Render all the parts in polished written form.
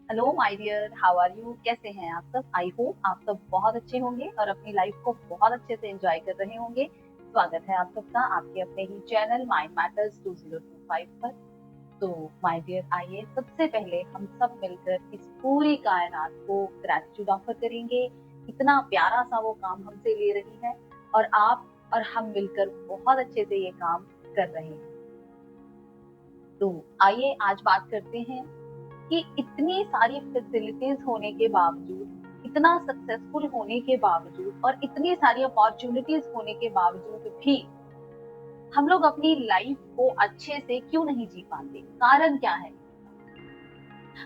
Hello my dear, how are you? कैसे हैं आप सब? आई होप आप सब बहुत अच्छे होंगे और अपनी लाइफ को बहुत अच्छे से एंजॉय कर रहे होंगे। स्वागत है आप सबका आपके अपने ही चैनल माइंड मैटर्स 2025 पर। तो माय डियर, आइए सबसे पहले हम सब मिलकर इस पूरी कायनात को ग्रेटिट्यूड ऑफर करेंगे। इतना प्यारा सा वो काम हमसे ले रही है और आप और हम मिलकर बहुत अच्छे से ये काम कर रहे हैं। तो आइए आज बात करते हैं कि इतनी सारी फैसिलिटीज होने के बावजूद, इतना सक्सेसफुल होने के बावजूद और इतनी सारी अपॉर्चुनिटीज होने के बावजूद भी हम लोग अपनी लाइफ को अच्छे से क्यों नहीं जी पाते? कारण क्या है?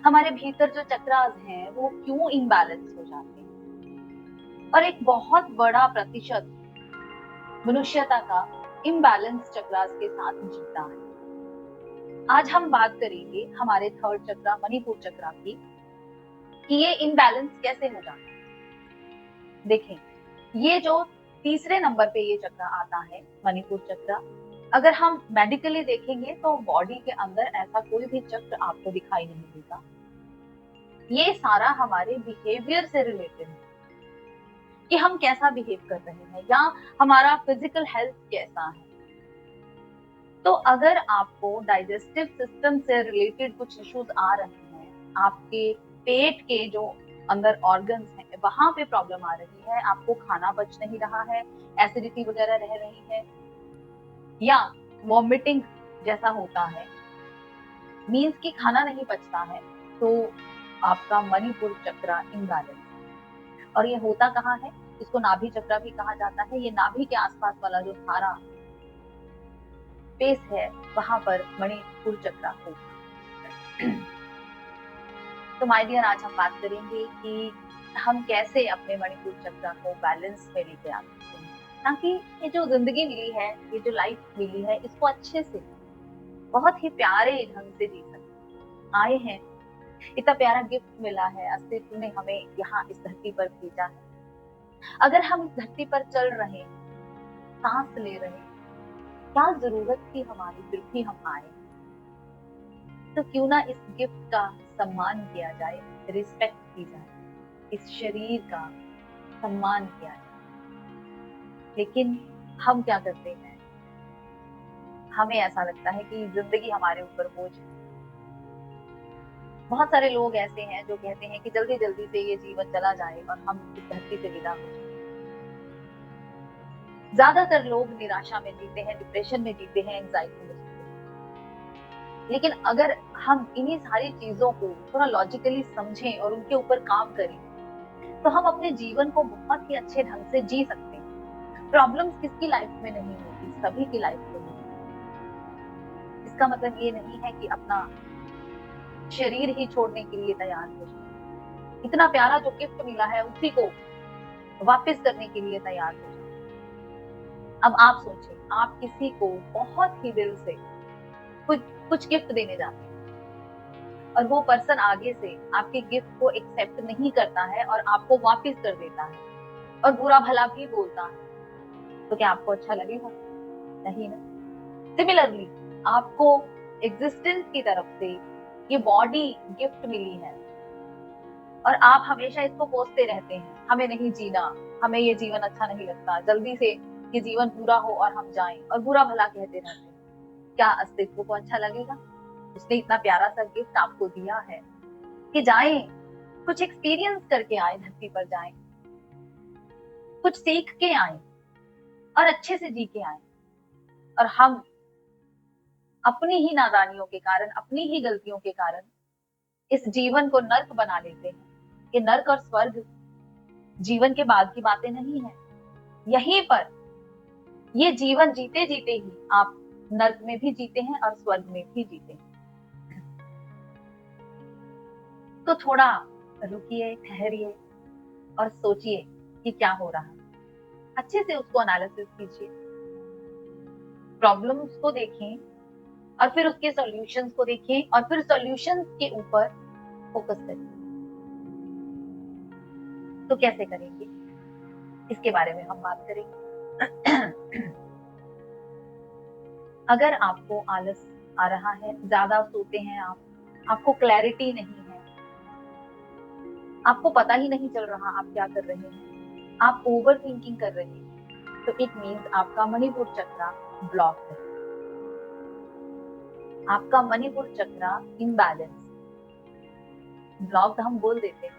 हमारे भीतर जो चक्रास हैं वो क्यों इम्बैलेंस हो जाते हैं? और एक बहुत बड़ा प्रतिशत मनुष्यता का इम्बैलेंस चक्रास के साथ जीता है। आज हम बात करेंगे हमारे थर्ड चक्रा मणिपुर चक्रा की, कि ये इम्बैलेंस कैसे हो जाता है। देखें, ये जो तीसरे नंबर पे ये चक्र आता है मणिपुर चक्र, अगर हम मेडिकली देखेंगे तो बॉडी के अंदर ऐसा कोई भी चक्र आपको दिखाई नहीं देगा। ये सारा हमारे बिहेवियर से रिलेटेड है कि हम कैसा बिहेव कर रहे हैं या हमारा फिजिकल हेल्थ कैसा है। तो अगर आपको डाइजेस्टिव सिस्टम से रिलेटेड कुछ इश्यूज आ रहे हैं, आपके पेट के जो अंदर ऑर्गन्स हैं वहां पे प्रॉब्लम आ रही है, आपको खाना पच नहीं रहा है, एसिडिटी वगैरह रह रही है या वॉमिटिंग जैसा होता है, मीन्स कि खाना नहीं पचता है, तो आपका मणिपुर चक्र इम्बैलेंस। और ये होता कहाँ है? इसको नाभि चक्र भी कहा जाता है। ये नाभि के आसपास वाला जो सारा स्पेस है वहां पर मणिपुर चक्र होगा। तो माय डियर, आज हम बात करेंगे कि हम कैसे अपने मणिपुर चक्र को बैलेंस में लेके आ सकते हैं, ताकि ये जो जिंदगी मिली है, ये जो लाइफ मिली है, इसको अच्छे से बहुत ही प्यारे ढंग से जी सकते। आए हैं, इतना प्यारा गिफ्ट मिला है, अस्तित्व ने हमें यहाँ इस धरती पर भेजा है। अगर हम इस धरती पर चल रहे, सांस ले रहे, क्या जरूरत थी हमारी फिर भी हम आए? तो क्यों ना इस गिफ्ट का सम्मान किया जाए, रिस्पेक्ट की जाए, इस शरीर का सम्मान किया जाए। लेकिन हम क्या करते हैं? हमें ऐसा लगता है कि जिंदगी हमारे ऊपर बोझ है। बहुत सारे लोग ऐसे हैं जो कहते हैं कि जल्दी जल्दी से ये जीवन चला जाए और हम इस धरती से विदा हो जाए। ज्यादातर लोग निराशा में जीते हैं, डिप्रेशन में जीते हैं, एंजाइटी में जीते हैं। लेकिन अगर हम इन्हीं सारी चीजों को थोड़ा लॉजिकली समझें और उनके ऊपर काम करें, तो हम अपने जीवन को बहुत ही अच्छे ढंग से जी सकते हैं। प्रॉब्लम्स किसकी लाइफ में नहीं होती? सभी की लाइफ में होती। इसका मतलब ये नहीं है कि अपना शरीर ही छोड़ने के लिए तैयार हो जाए। इतना प्यारा जो गिफ्ट मिला है उसी को वापस करने के लिए तैयार हो जाए। अब आप सोचें, आप किसी को बहुत ही दिल से कुछ कुछ गिफ्ट देने जाते हैं और वो पर्सन आगे से आपके गिफ्ट को एक्सेप्ट नहीं करता है और आपको वापस कर देता है और बुरा भला भी बोलता है, तो क्या आपको अच्छा लगेगा? नहीं ना। सिमिलरली, आपको एग्जिस्टेंस की तरफ से ये बॉडी गिफ्ट मिली है और आप हमेशा इसको कोसते रहते हैं, हमें नहीं जीना, हमें ये जीवन अच्छा नहीं लगता, जल्दी से ये जीवन पूरा हो और हम जाएं, और बुरा भला कहते रहते हैं। क्या अस्तित्व को अच्छा लगेगा? उसने इतना प्यारा सा गिफ्ट आपको दिया है कि जाएं, कुछ एक्सपीरियंस करके आए, धरती पर जाएं, कुछ सीख के आए और अच्छे से जी के आए। और हम अपनी ही नादानियों के कारण, अपनी ही गलतियों के कारण इस जीवन को नर्क बना लेते हैं। ये नर्क और स्वर्ग जीवन के बाद की बातें नहीं है। यहीं पर ये जीवन जीते जीते ही आप नर्क में भी जीते हैं और स्वर्ग में भी जीते हैं। तो थोड़ा रुकिए, ठहरिए और सोचिए कि क्या हो रहा है। अच्छे से उसको एनालिसिस कीजिए, प्रॉब्लम्स को देखें और फिर उसके सॉल्यूशंस को देखें और फिर सॉल्यूशंस के ऊपर फोकस करें। तो कैसे करेंगे, इसके बारे में हम बात करेंगे। अगर आपको आलस आ रहा है, ज्यादा सोते हैं आप, आपको क्लैरिटी नहीं है, आपको पता ही नहीं चल रहा आप क्या कर रहे हैं, आप ओवर थिंकिंग कर रहे हैं, तो इट मीन्स आपका मणिपुर चक्रा ब्लॉक है, आपका मणिपुर चक्रा इम्बैलेंस। ब्लॉक हम बोल देते हैं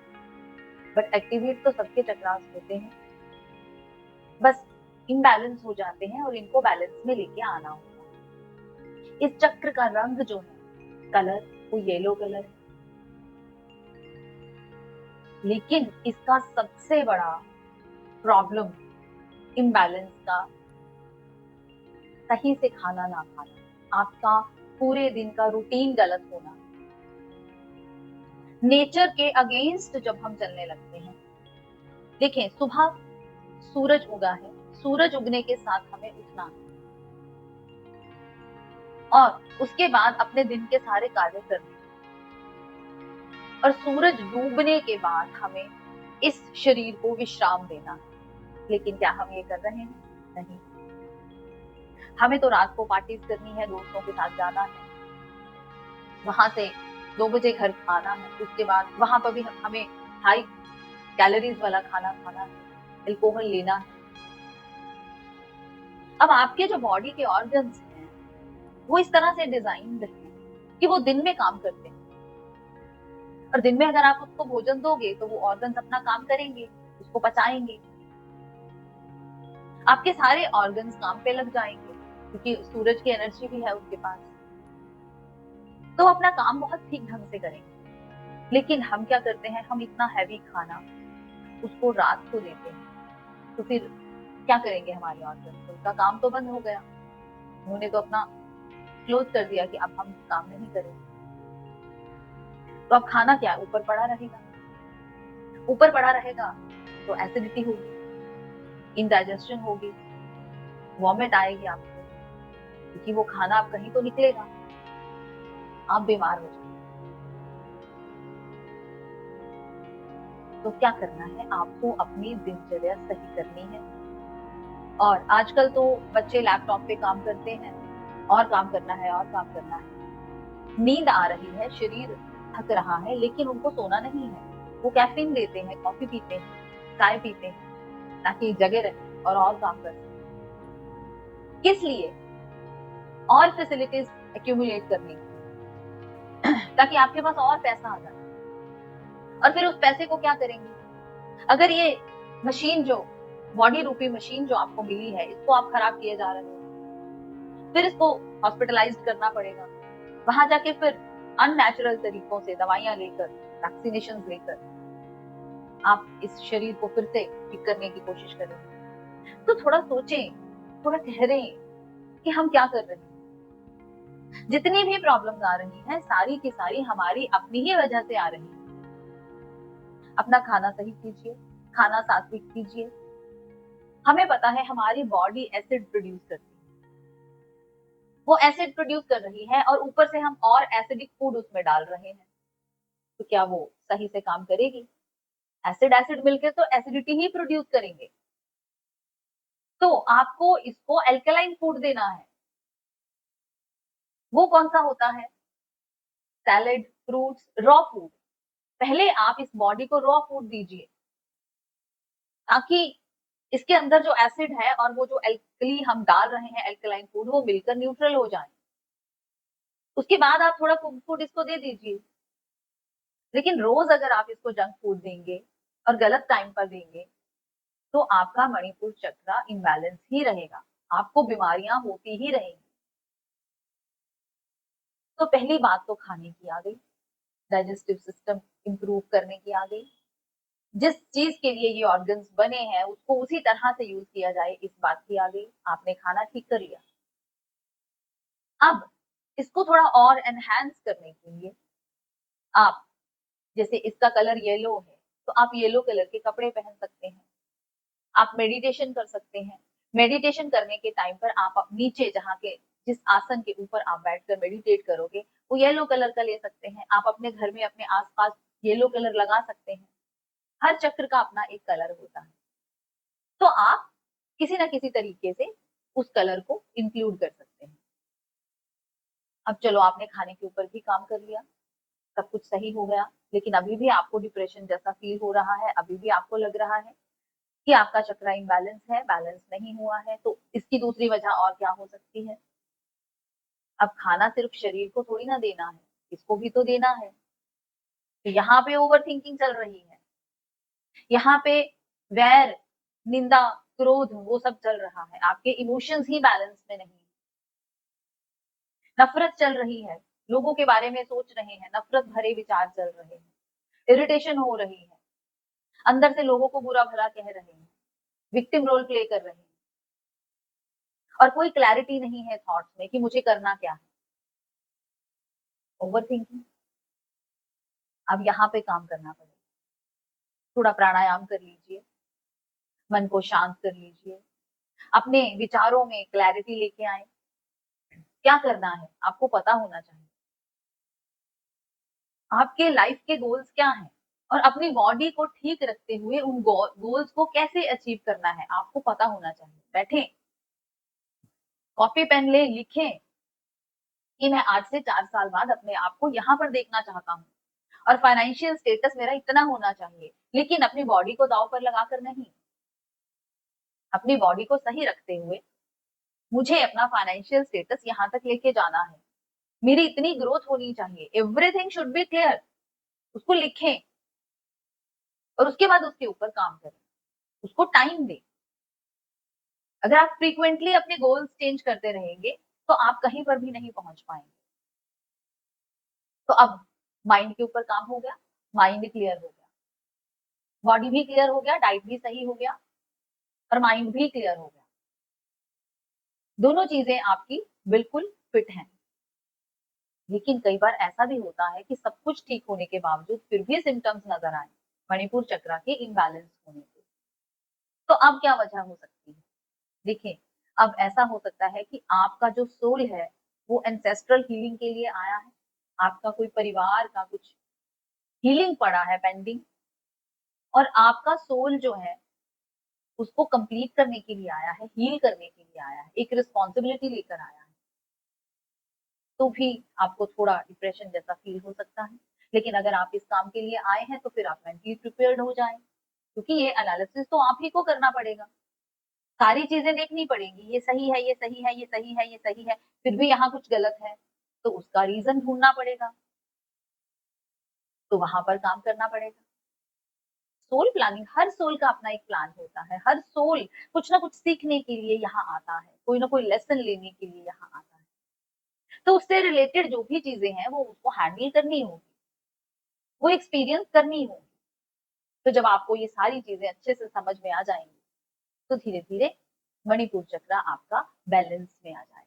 बट एक्टिवेट तो सबके चक्रास होते हैं, बस इम्बैलेंस हो जाते हैं और इनको बैलेंस में लेके आना होता है। इस चक्र का रंग जो है, कलर, वो येलो कलर है, लेकिन इसका सबसे बड़ा प्रॉब्लम इम्बैलेंस का सही से खाना ना खाना, आपका पूरे दिन का रूटीन गलत होना, नेचर के अगेंस्ट जब हम चलने लगते हैं। देखें, सुबह सूरज उगा है, सूरज उगने के साथ हमें उठना है और उसके बाद अपने दिन के सारे कार्य करने, और सूरज डूबने के बाद हमें इस शरीर को विश्राम देना है। लेकिन क्या हम ये कर रहे हैं? नहीं। हमें तो रात को पार्टीज करनी है, दोस्तों के साथ जाना है, वहां से 2 बजे घर आना है, उसके बाद वहां पर भी हमें हाई कैलोरीज वाला खाना खाना है, अल्कोहल लेना है। अब आपके जो बॉडी के ऑर्गन्स हैं वो इस तरह से डिजाइन है कि वो दिन में काम करते हैं, और दिन में अगर आप उसको भोजन दोगे तो वो ऑर्गन्स अपना काम करेंगे, उसको पचाएंगे, आपके सारे ऑर्गन्स काम पे लग जाएंगे क्योंकि सूरज की एनर्जी भी है उसके पास, तो अपना काम बहुत ठीक ढंग से करेंगे। लेकिन हम क्या करते हैं, हम इतना हैवी खाना उसको रात को देते हैं, तो फिर क्या करेंगे हमारे ऑर्गन्स? उनका काम तो बंद हो गया, उन्होंने तो अपना क्लोज कर दिया कि अब हम काम नहीं करेंगे। तो अब खाना क्या ऊपर पड़ा रहेगा, ऊपर पड़ा रहेगा तो एसिडिटी होगी, इंडाइजेशन होगी, वॉमिट आएगी आपको, क्योंकि वो खाना आप कहीं तो निकलेगा, आप बीमार हो जाएंगे। तो क्या करना है, आपको अपनी दिनचर्या सही करनी है। और आजकल तो बच्चे लैपटॉप पे काम करते हैं, और काम करना है और काम करना है, नींद आ रही है, शरीर थक रहा है, लेकिन उनको सोना नहीं है। वो कैफीन लेते हैं, कॉफी पीते हैं, चाय पीते हैं ताकि जगे रहे और काम कर सके। किस लिए? और फैसिलिटीज एक्यूमुलेट करने ताकि आपके पास और पैसा आ जाए, और फिर उस पैसे को क्या करेंगे? अगर ये मशीन जो बॉडी रूपी मशीन जो आपको मिली है, इसको आप खराब किए जा रहे हो, फिर इसको हॉस्पिटलाइज करना पड़ेगा, वहां जाके फिर अननेचुरल तरीकों से दवाइयां लेकर, वैक्सीनेशन लेकर आप इस शरीर को फिर से ठीक करने की कोशिश करेंगे। तो थोड़ा सोचें, थोड़ा ठहरें कि हम क्या कर रहे हैं। जितनी भी प्रॉब्लम्स आ रही हैं, सारी की सारी हमारी अपनी ही वजह से आ रही है। अपना खाना सही कीजिए, खाना सात्विक कीजिए। हमें पता है हमारी बॉडी एसिड प्रोड्यूस करती है, वो एसिड प्रोड्यूस कर रही है और ऊपर से हम और एसिडिक फूड उसमें डाल रहे हैं, तो क्या वो सही से काम करेगी? एसिड एसिड मिलकर तो एसिडिटी ही प्रोड्यूस करेंगे। तो आपको इसको अल्कलाइन फूड देना है। वो कौन सा होता है? Salad, fruits, raw food. पहले आप इस बॉडी को रॉ फूड दीजिए, ताकि इसके अंदर जो एसिड है और वो जो एल्कली हम डाल रहे हैं, अल्कलाइन फूड, वो मिलकर न्यूट्रल हो जाए। उसके बाद आप थोड़ा कुक फूड इसको दे दीजिए। लेकिन रोज अगर आप इसको जंक फूड देंगे और गलत टाइम पर देंगे, तो आपका मणिपुर चक्र इम्बैलेंस ही रहेगा, आपको बीमारियां होती ही रहेंगी। तो पहली बात तो खाने की आ गई, डाइजेस्टिव सिस्टम इंप्रूव करने की आ गई, जिस चीज के लिए ये ऑर्गन्स बने हैं उसको उसी तरह से यूज किया जाए, इस बात की आ गई। आपने खाना ठीक कर लिया। अब इसको थोड़ा और एनहांस करने के लिए आप, जैसे इसका कलर येलो है, तो आप येलो कलर के कपड़े पहन सकते हैं, आप मेडिटेशन कर सकते हैं। मेडिटेशन करने के टाइम पर आप नीचे जहाँ के जिस आसन के ऊपर आप बैठकर मेडिटेट करोगे, वो येलो कलर का ले सकते हैं। आप अपने घर में अपने आसपास येलो कलर लगा सकते हैं। हर चक्र का अपना एक कलर होता है, तो आप किसी ना किसी तरीके से उस कलर को इंक्लूड कर सकते हैं। अब चलो, आपने खाने के ऊपर भी काम कर लिया, सब कुछ सही हो गया, लेकिन अभी भी आपको डिप्रेशन जैसा फील हो रहा है, अभी भी आपको लग रहा है कि आपका चक्रा इम्बैलेंस है, बैलेंस नहीं हुआ है, तो इसकी दूसरी वजह और क्या हो सकती है? अब खाना सिर्फ शरीर को थोड़ी ना देना है, इसको भी तो देना है। तो यहाँ पे ओवर थिंकिंग चल रही है, यहाँ पे वैर, निंदा, क्रोध वो सब चल रहा है, आपके इमोशंस ही बैलेंस में नहीं। नफरत चल रही है, लोगों के बारे में सोच रहे हैं, नफरत भरे विचार चल रहे हैं, इरिटेशन हो रही है, अंदर से लोगों को बुरा भला कह रहे हैं, विक्टिम रोल प्ले कर रहे हैं, और कोई क्लैरिटी नहीं है थॉट्स में कि मुझे करना क्या है। Over thinking. अब यहाँ पे काम करना पड़ेगा, थोड़ा प्राणायाम कर लीजिए, मन को शांत कर लीजिए, अपने विचारों में क्लैरिटी लेके आए। क्या करना है आपको पता होना चाहिए, आपके लाइफ के गोल्स क्या हैं, और अपनी बॉडी को ठीक रखते हुए उन गोल्स को कैसे अचीव करना है आपको पता होना चाहिए। बैठे, कॉपी पेन ले, लिखें कि मैं आज से 4 साल बाद अपने आप को यहाँ पर देखना चाहता हूँ, और फाइनेंशियल स्टेटस मेरा इतना होना चाहिए, लेकिन अपनी बॉडी को दांव पर लगाकर नहीं। अपनी बॉडी को सही रखते हुए मुझे अपना फाइनेंशियल स्टेटस यहाँ तक लेके जाना है, मेरी इतनी ग्रोथ होनी चाहिए, एवरीथिंग शुड बी क्लियर। उसको लिखें और उसके बाद उसके ऊपर काम करें, उसको टाइम दें। अगर आप फ्रीक्वेंटली अपने गोल्स चेंज करते रहेंगे तो आप कहीं पर भी नहीं पहुंच पाएंगे। तो अब माइंड के ऊपर काम हो गया, माइंड क्लियर हो गया, बॉडी भी क्लियर हो गया, डाइट भी सही हो गया, और माइंड भी क्लियर हो गया। दोनों चीजें आपकी बिल्कुल फिट हैं। लेकिन कई बार ऐसा भी होता है कि सब कुछ ठीक होने के बावजूद फिर भी सिम्टम्स नजर आए मणिपुर चक्रा के इम्बैलेंस होने के। तो अब क्या वजह हो सकती है? देखिए, अब ऐसा हो सकता है कि आपका जो सोल है वो एंसेस्ट्रल हीलिंग के लिए आया है, आपका कोई परिवार का कुछ हीलिंग पड़ा है पेंडिंग, और आपका सोल जो है उसको कंप्लीट करने के लिए आया है, हील करने के लिए आया है, एक रिस्पॉन्सिबिलिटी लेकर आया है। तो भी आपको थोड़ा डिप्रेशन जैसा फील हो सकता है। लेकिन अगर आप इस काम के लिए आए हैं तो फिर आप मेंटली प्रिपेयर्ड हो जाएं, क्योंकि ये एनालिसिस तो आप ही को करना पड़ेगा, सारी चीजें देखनी पड़ेंगी, ये सही है, ये सही है, ये सही है, ये सही है, फिर भी यहाँ कुछ गलत है, तो उसका रीजन ढूंढना पड़ेगा, तो वहां पर काम करना पड़ेगा। सोल प्लानिंग, हर सोल का अपना एक प्लान होता है, हर सोल कुछ ना कुछ सीखने के लिए यहाँ आता है, कोई ना कोई लेसन लेने के लिए यहाँ आता है। तो उससे रिलेटेड जो भी चीजें हैं वो उसको हैंडल करनी होगी, वो एक्सपीरियंस करनी होगी। तो जब आपको ये सारी चीजें अच्छे से समझ में आ जाएंगी तो धीरे धीरे मणिपुर चक्र आपका बैलेंस में आ जाएगा,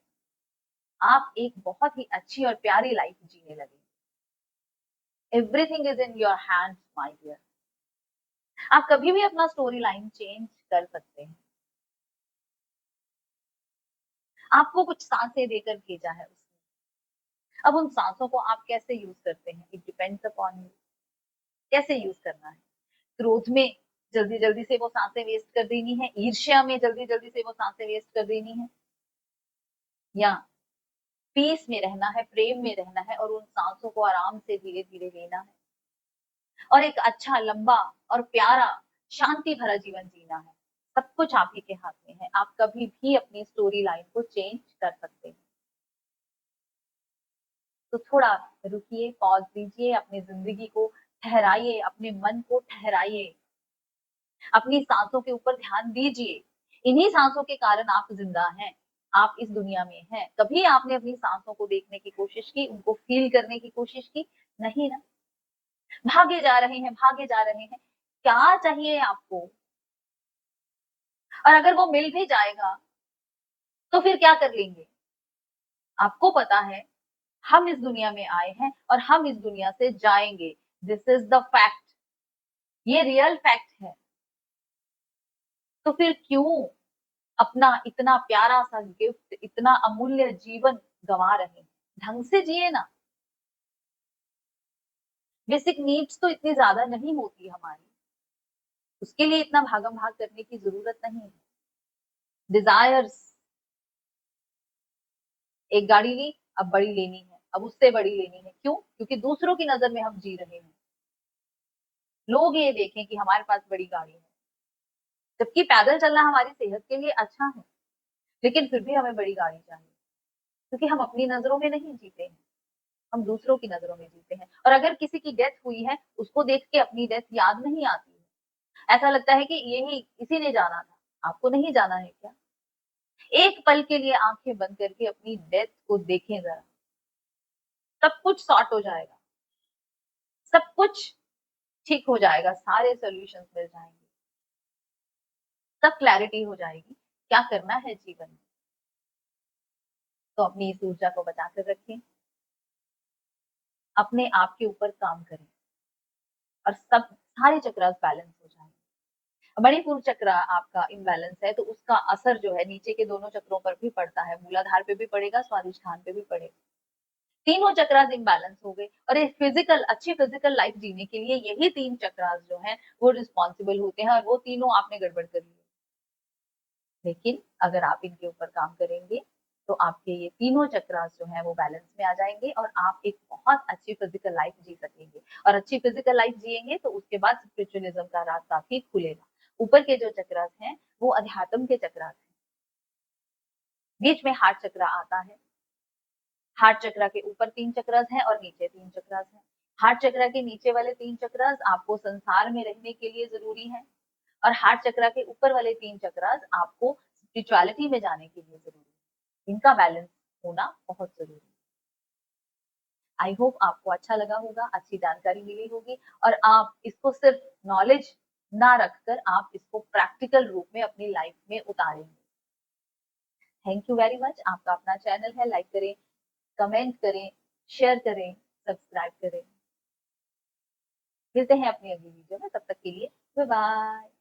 आप एक बहुत ही अच्छी और प्यारी लाइफ जीने लगेंगे। Everything is in your hands my dear. आप कभी भी अपना स्टोरी लाइन चेंज कर सकते हैं। आपको कुछ सांसें देकर भेजा है उसने, अब उन सांसों को आप कैसे यूज करते हैं, इट डिपेंड्स अपॉन यू। कैसे यूज करना है? क्रोध में जल्दी जल्दी से वो सांसें वेस्ट कर देनी है, ईर्ष्या में जल्दी जल्दी से वो सांसें वेस्ट कर देनी है, या पीस में रहना है, प्रेम में रहना है, और उन सांसों को आराम से धीरे धीरे लेना है, और एक अच्छा, लंबा और प्यारा, शांति भरा जीवन जीना है। सब कुछ आप ही के हाथ में है, आप कभी भी अपनी स्टोरी लाइन को चेंज कर सकते हैं। तो थोड़ा रुकिए, पॉज दीजिए, अपनी जिंदगी को ठहराइए, अपने मन को ठहराइए, अपनी सांसों के ऊपर ध्यान दीजिए। इन्हीं सांसों के कारण आप जिंदा हैं, आप इस दुनिया में हैं। कभी आपने अपनी सांसों को देखने की कोशिश की, उनको फील करने की कोशिश की? नहीं ना। भागे जा रहे हैं, भागे जा रहे हैं। क्या चाहिए आपको? और अगर वो मिल भी जाएगा तो फिर क्या कर लेंगे? आपको पता है हम इस दुनिया में आए हैं और हम इस दुनिया से जाएंगे, दिस इज द फैक्ट, ये रियल फैक्ट है। तो फिर क्यों अपना इतना प्यारा सा गिफ्ट, इतना अमूल्य जीवन गंवा रहे हैं? ढंग से जिए ना। बेसिक नीड्स तो इतनी ज्यादा नहीं होती हमारी, उसके लिए इतना भागम भाग करने की जरूरत नहीं है। डिजायर्स, एक गाड़ी ली, अब बड़ी लेनी है, अब उससे बड़ी लेनी है, क्यों? क्योंकि दूसरों की नजर में हम जी रहे हैं, लोग ये देखें कि हमारे पास बड़ी गाड़ी है, जबकि पैदल चलना हमारी सेहत के लिए अच्छा है, लेकिन फिर भी हमें बड़ी गाड़ी चाहिए, क्योंकि हम अपनी नजरों में नहीं जीते हैं, हम दूसरों की नजरों में जीते हैं। और अगर किसी की डेथ हुई है, उसको देख के अपनी डेथ याद नहीं आती है, ऐसा लगता है कि यही इसी ने जाना था। आपको नहीं जाना है क्या? एक पल के लिए आंखें बंद करके अपनी डेथ को देखें जरा, सब कुछ सॉर्ट हो जाएगा, सब कुछ ठीक हो जाएगा, सारे सॉल्यूशंस मिल जाएंगे, सब क्लैरिटी हो जाएगी, क्या करना है जीवन में। तो अपनी इस ऊर्जा को बचा कर रखें, अपने आप के ऊपर काम करें, और सब सारे चक्रास बैलेंस हो जाएंगे। मणिपुर चक्र आपका इम्बैलेंस है, तो उसका असर जो है नीचे के दोनों चक्रों पर भी पड़ता है, मूलाधार पे भी पड़ेगा, स्वादिष्ठान पे भी पड़ेगा। तीनों चक्रास इम्बैलेंस हो गए, और एक फिजिकल अच्छी फिजिकल लाइफ जीने के लिए यही तीन चक्रास जो है वो रिस्पॉन्सिबल होते हैं, और वो तीनों आपने गड़बड़ कर ली। लेकिन अगर आप इनके ऊपर काम करेंगे, तो आपके ये तीनों चक्रास जो है वो बैलेंस में आ जाएंगे, और आप एक बहुत अच्छी फिजिकल लाइफ जी सकेंगे। और अच्छी फिजिकल लाइफ जिएंगे तो उसके बाद स्पिरिचुअलिज्म का रास्ता भी खुलेगा। ऊपर के जो चक्रास हैं वो अध्यात्म के चक्रास हैं। बीच में हार्ट चक्र आता है। हार्ट चक्र के ऊपर तीन चक्रास हैं और नीचे तीन चक्रास हैं। हार्ट चक्र के नीचे वाले तीन चक्रास आपको संसार में रहने के लिए जरूरी है, और हार्ट चक्र के ऊपर वाले तीन चक्रास आपको स्पिरिचुअलिटी में जाने के लिए जरूरी है। इनका बैलेंस होना बहुत जरूरी है। आई होप आपको अच्छा लगा होगा, अच्छी जानकारी मिली होगी, और आप इसको सिर्फ नॉलेज ना रखकर आप इसको प्रैक्टिकल रूप में अपनी लाइफ में उतारेंगे। Thank you very much. आपका अपना चैनल है, लाइक करें, कमेंट करें, शेयर करें, सब्सक्राइब करें। मिलते हैं अपनी अगली वीडियो में, तब तक के लिए बाय बाय।